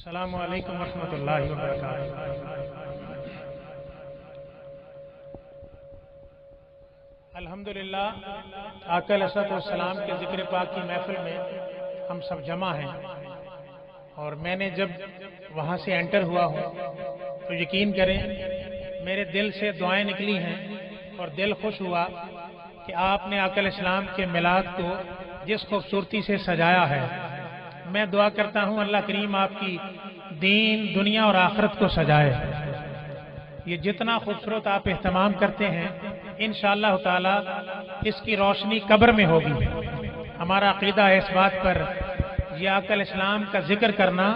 अस्सलामु अलैकुम वरहमतुल्लाहि वबरकातुहू। अल्हम्दुलिल्लाह, आका अलैहिस्सलाम के ज़िक्र पाक की महफिल में हम सब जमा हैं और मैंने जब वहाँ से एंटर हुआ हूँ तो यकीन करें मेरे दिल से दुआएं निकली हैं और दिल खुश हुआ कि आपने आका अलैहिस्सलाम के मिलाद को जिस खूबसूरती से सजाया है। मैं दुआ करता हूँ अल्लाह करीम आपकी दीन दुनिया और आखिरत को सजाए। ये जितना खूबसूरत आप एहतमाम करते हैं इंशाअल्लाह ताला इसकी रोशनी कब्र में होगी। हमारा अकीदा है इस बात पर, यह आका अलैहिस्सलाम का जिक्र करना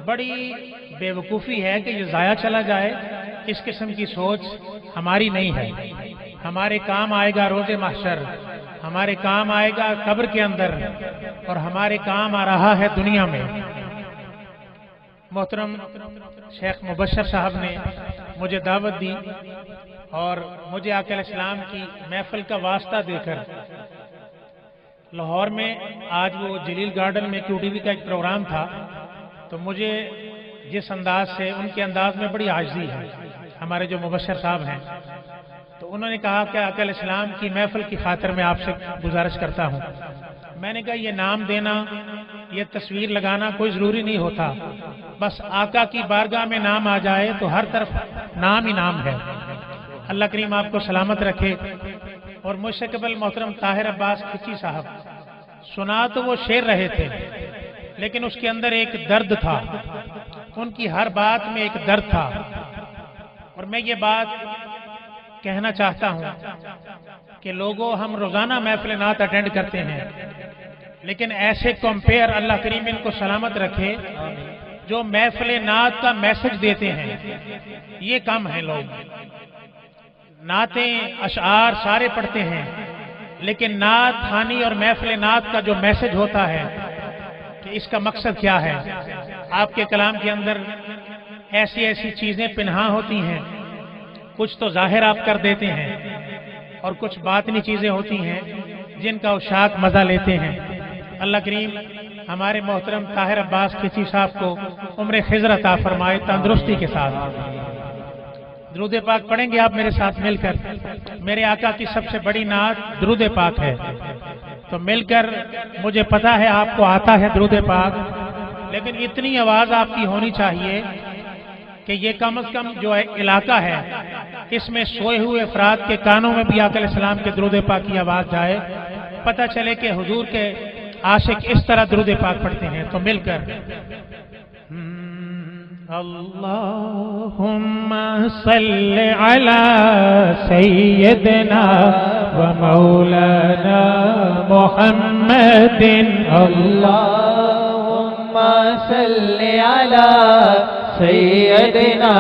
बड़ी बेवकूफ़ी है कि ये ज़ाया चला जाए। इस किस्म की सोच हमारी नहीं है। हमारे काम आएगा रोज़े महशर, हमारे काम आएगा कब्र के अंदर और हमारे काम आ रहा है दुनिया में। मोहतरम शेख मुबशर साहब ने मुझे दावत दी और मुझे आका अलैहिस्सलाम की महफिल का वास्ता देकर लाहौर में आज वो जलील गार्डन में QTV का एक प्रोग्राम था, तो मुझे जिस अंदाज से उनके अंदाज में बड़ी आजिज़ी है, हमारे जो मुबशर साहब हैं, तो उन्होंने कहा कि आका अलैहिस्सलाम की महफिल की खातिर मैं आपसे गुजारिश करता हूँ। मैंने कहा ये नाम देना, ये तस्वीर लगाना कोई ज़रूरी नहीं होता, बस आका की बारगाह में नाम आ जाए तो हर तरफ नाम ही नाम है। अल्लाह करीम आपको सलामत रखे। और मुझसे कबल मोहतरम ताहिर अब्बास खिची साहब सुना तो वो शेर रहे थे, लेकिन उसके अंदर एक दर्द था, उनकी हर बात में एक दर्द था। और मैं ये बात कहना चाहता हूँ कि लोगों, हम रोजाना महफिल नात अटेंड करते हैं, लेकिन ऐसे कंपेयर अल्लाह करीम इनको सलामत रखे जो महफिल नात का मैसेज देते हैं, ये कम है। लोग नातें अशआर सारे पढ़ते हैं, लेकिन नात खानी और महफिल नात का जो मैसेज होता है कि इसका मकसद क्या है। आपके कलाम के अंदर ऐसी ऐसी चीजें पिन्हा होती हैं, कुछ तो जाहिर आप कर देते हैं और कुछ बातनी चीजें होती हैं जिनका उशाक मजा लेते हैं। अल्लाह करीम हमारे मोहतरम ताहिर अब्बास खिची साहब को उम्र खिज़र अता फरमाए तंदुरुस्ती के साथ। दुरूद पाक पढ़ेंगे आप मेरे साथ मिलकर। मेरे आका की सबसे बड़ी नात दुरूद पाक है, तो मिलकर, मुझे पता है आपको आता है दुरूद पाक, लेकिन इतनी आवाज आपकी होनी चाहिए कि ये कम से कम जो है इलाका है इसमें सोए हुए अफराद के कानों में भी आका अलैहिस्सलाम के दुरूद पाक की आवाज जाए, पता चले कि हुजूर के आशिक इस तरह दुरूद पाक पढ़ते हैं। तो मिलकर अल्लाहुम्मा सल्लि अला सय्यिदना व मौलाना मुहम्मदिन, अल्लाहुम्मा सल्लि अला सय्यिदना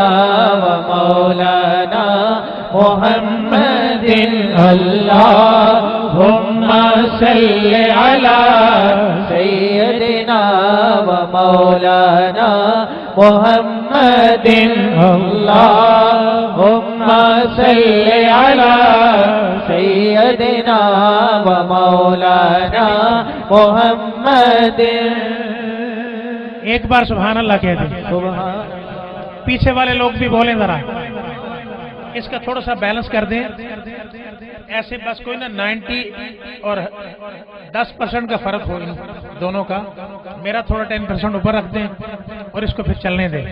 व मौलाना मुहम्मदिन, अल्लाहुम्मा सल्लि अला सय्यिदना व मौलाना मुहम्मदिन, अल्लाहुम्मा सल्लि अला सय्यिदना व मौलाना मुहम्मदिन। एक बार सुभान अल्लाह कह दे। पीछे वाले लोग भी बोलें जरा, इसका थोड़ा सा बैलेंस कर दें। ऐसे बस कोई ना 90 और 10% का फर्क हो दोनों का, मेरा थोड़ा 10% ऊपर रख दें और इसको फिर चलने दें।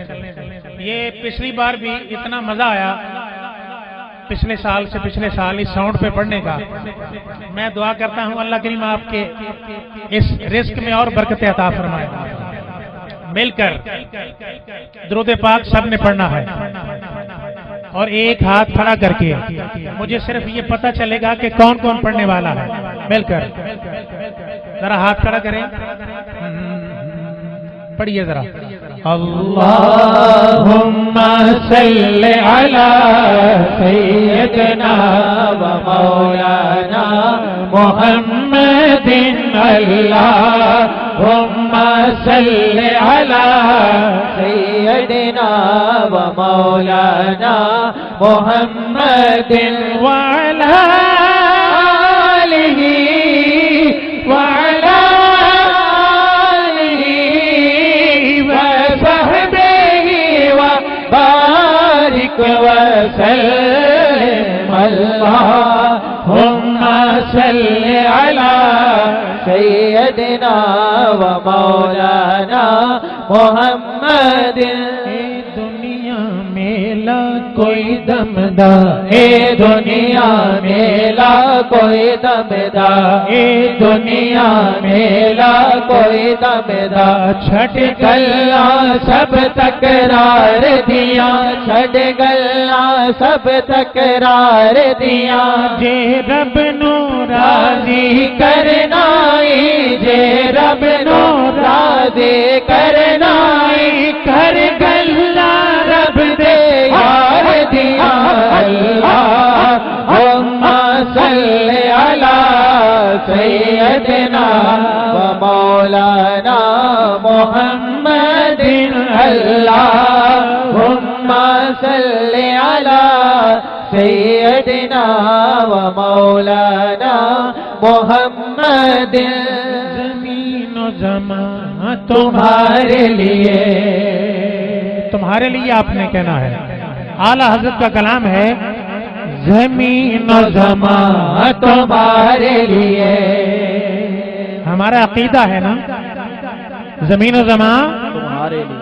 ये पिछली बार भी इतना मजा आया, पिछले साल से पिछले साल इस साउंड पे पढ़ने का। मैं दुआ करता हूँ अल्लाह करीम आपके इस रिस्क में और बरकत अता फरमाए। मिलकर दुरूद पाक सबने पढ़ना है और एक हाथ खड़ा करके मुझे सिर्फ ये पता चलेगा कि कौन कौन पढ़ने वाला है। मिलकर जरा हाथ खड़ा करें, पढ़िए जरा। अल्लाहुम्मा सल्लि अला सय्यिदना व मौलाना मुहम्मदिन, अल्लाहुम्मा सल्लि अला सय्यिदना व मौलाना मुहम्मदिन व अला आलिहि व अला आलिहि व وسلم اللهم صل على سيدنا ومولانا محمد دنیا میلا کوئی دمدا اے دنیا میلا کوئی دمدا اے دنیا میلا کوئی دمدا چھٹ گلا سب تکرار دیا چھٹ گلا سب تکرار دیا جے رب نو راضی کرنا جے رب نو راضی کرنا کر گلا رب دے یار دیا اللہم صلی علی سیدنا و مولانا محمد اللہم صلی علی سیدنا و مولانا محمد زمین و زمان تمہارے لیے آپ نے کہنا ہے اعلیٰ حضرت کا کلام ہے زمین و زمان تمہارے لیے ہمارا عقیدہ ہے نا زمین و زمان تمہارے لیے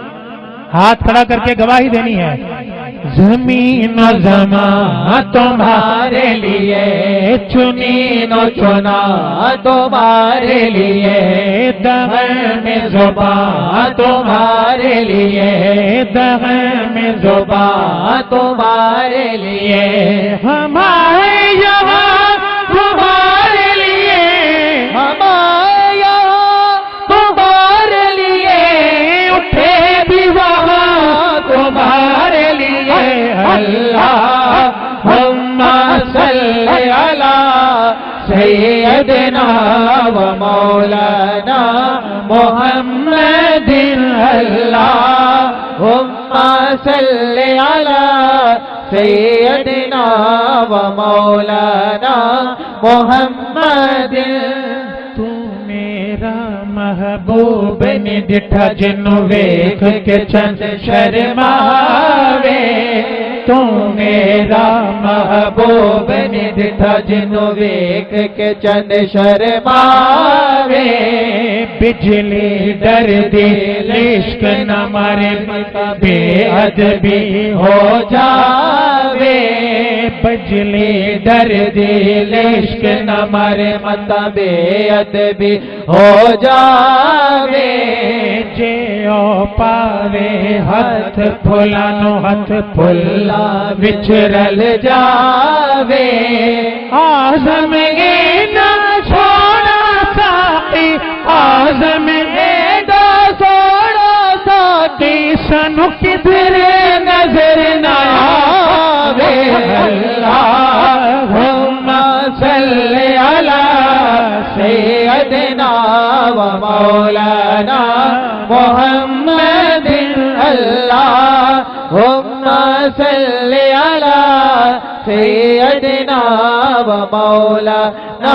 ہاتھ کھڑا کر کے گواہی دینی ہے زمین و زمان تمہارے لیے چنین و چنا تمہارے لیے دغر میں زبان تمہارے لیے دغر میں زبان تمہارے لیے ہمارے یہاں تمہارے لیے ہمارے یہاں تمہارے لیے اٹھے بھی وہاں تمہارے لیے اللہم صلی علی سیدنا و مولانا محمد اللہم صلی علی سیدنا و مولانا محمد تو میرا محبوب نے ڈٹھا جنو ویکھ کے چند شرماوے تو میرا محبوب نے ڈٹھا جنو ویکھ کے چند شرماوے بجلی ڈر دی عشق نہ مارے بے ادبی ہو جاوے بجلی ڈر دی عشق نہ مارے مت بے ادبی ہو جاوے جے او پاوے ہاتھ پھلانو ہاتھ پھلا وچرل جاوے آزم نہ چھوڑا ساقی آزم نہ چھوڑا ساقی سنو کدھر نظر نہ آوے اللہم صلی علی سیدنا و مولانا محمد اللہم صلی علی سیدنا و مولانا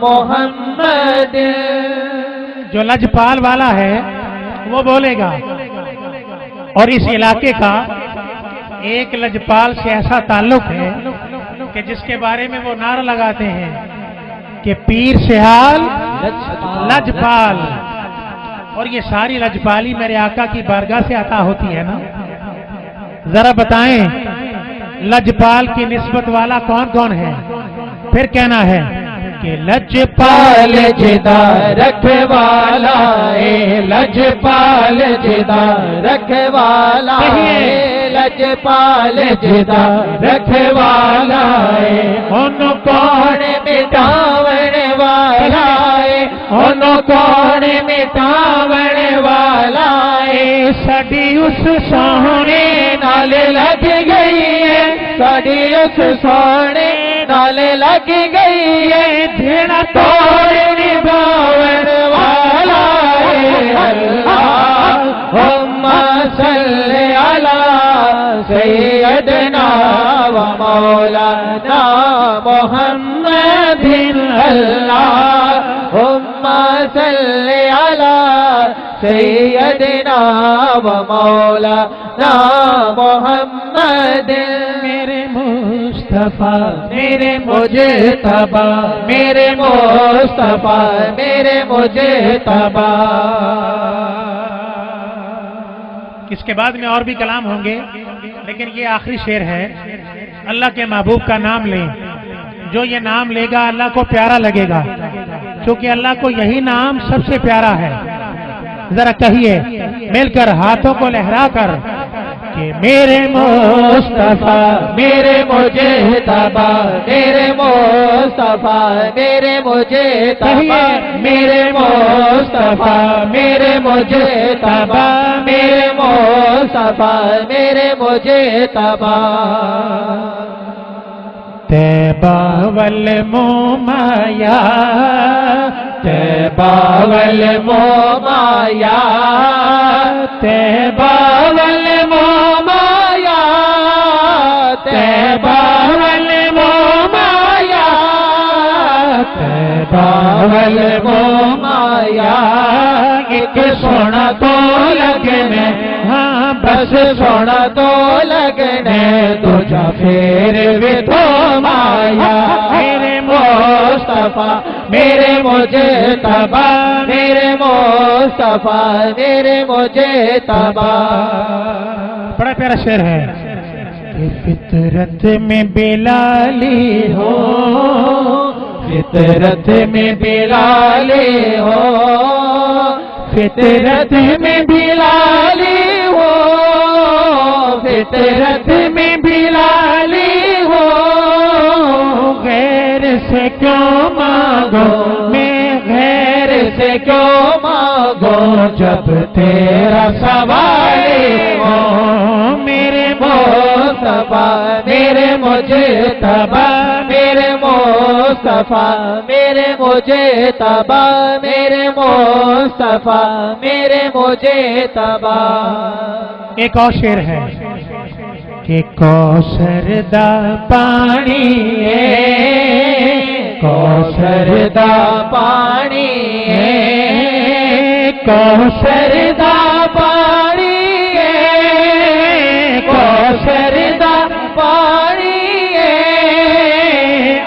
محمد جو لجپال والا ہے وہ بولے گا اور اس علاقے کا ایک لجپال سے ایسا تعلق ہے کہ جس کے بارے میں وہ نعرہ لگاتے ہیں کہ پیر سہال لجپال اور یہ ساری لجپالی میرے آقا کی بارگاہ سے عطا ہوتی ہے نا ذرا بتائیں لجپال کی نسبت والا کون کون ہے پھر کہنا ہے کہ لجپال جدا رکھوالا اے لجپال جدا رکھوالا اے لجپال جدا رکھوالا اے ان کون مٹاون والا اے ان کون مٹاون والا اے ساڈی اس سونے نال لگ گئی ہے ساڈی اس سونے نال لگ گئی ہے دھڑا توڑ نبھاون والا ہے اللہم صلی علی سیدنا و مولانا محمد اللہم صلی علی سیدنا و مولانا محمد میرے مصطفیٰ میرے مجتبی میرے مصطفیٰ میرے مجتبی. اس کے بعد میں اور بھی کلام ہوں گے لیکن یہ آخری شعر ہے. اللہ کے محبوب کا نام لیں، جو یہ نام لے گا اللہ کو پیارا لگے گا، کیونکہ اللہ کو یہی نام سب سے پیارا ہے. ذرا کہیے مل کر ہاتھوں کو لہرا کر کہ میرے مصطفیٰ میرے مجتبی میرے مصطفیٰ میرے مجتبی میرے مصطفیٰ میرے مجتبی میرے مصطفیٰ میرے مجتبی. طیبہ والمومایا طیبہ والمومایا طیبہ والمومایا طیبہ والمومایا طیبہ والمومایا. ایک سونا تو لگنے ہاں بس سونا تو لگنے دوجا پھر بھی تو مایا. میرے مصطفیٰ میرے مجتبی میرے مصطفیٰ میرے مجتبی. بڑا پیارا شعر ہے کہ فطرت میں بلالی ہو فطرت میں بلالی ہو فطرت میں بلالی ہو فطرت میں بلالی ہو. غیر سے کیوں مانگو میں غیر سے کیوں مانگو جب تیرا سوال ہو. میرے مصطفیٰ میرے مجتبی میرے مصطفیٰ میرے مجتبی میرے مصطفیٰ میرے مجتبی. ایک اور شعر ہے کہ کوثر دا پانی کوثر دا پانی کوثر دا پانی کوثر دا پانی.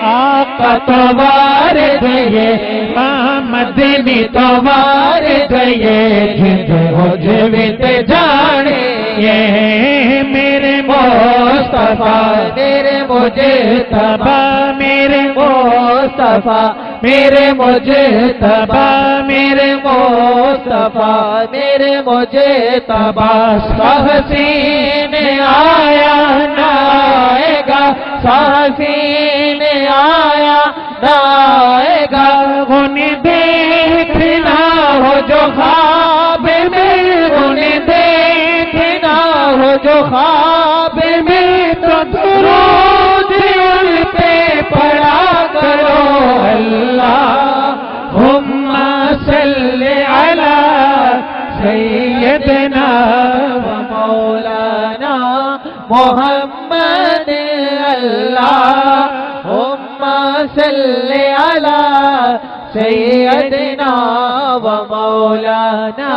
آقا تو وار گئے مدنی تو وار گئے جد ہو جویت جانے. میرے مصطفیٰ میرے مجتبی میرے مصطفیٰ میرے مجتبی میرے مصطفیٰ میرے مجتبی. سہسین آیا نہ آئے گا سہسین آیا نہ آئے گا. انہیں دیکھنا ہو جو خواب میں انہیں دیکھنا ہو جو خواب میں تو درود ان پہ پڑھا کرو. اللہم صلی علی سیدنا و مولانا محمد. اللہم صلی علی سیدنا و مولانا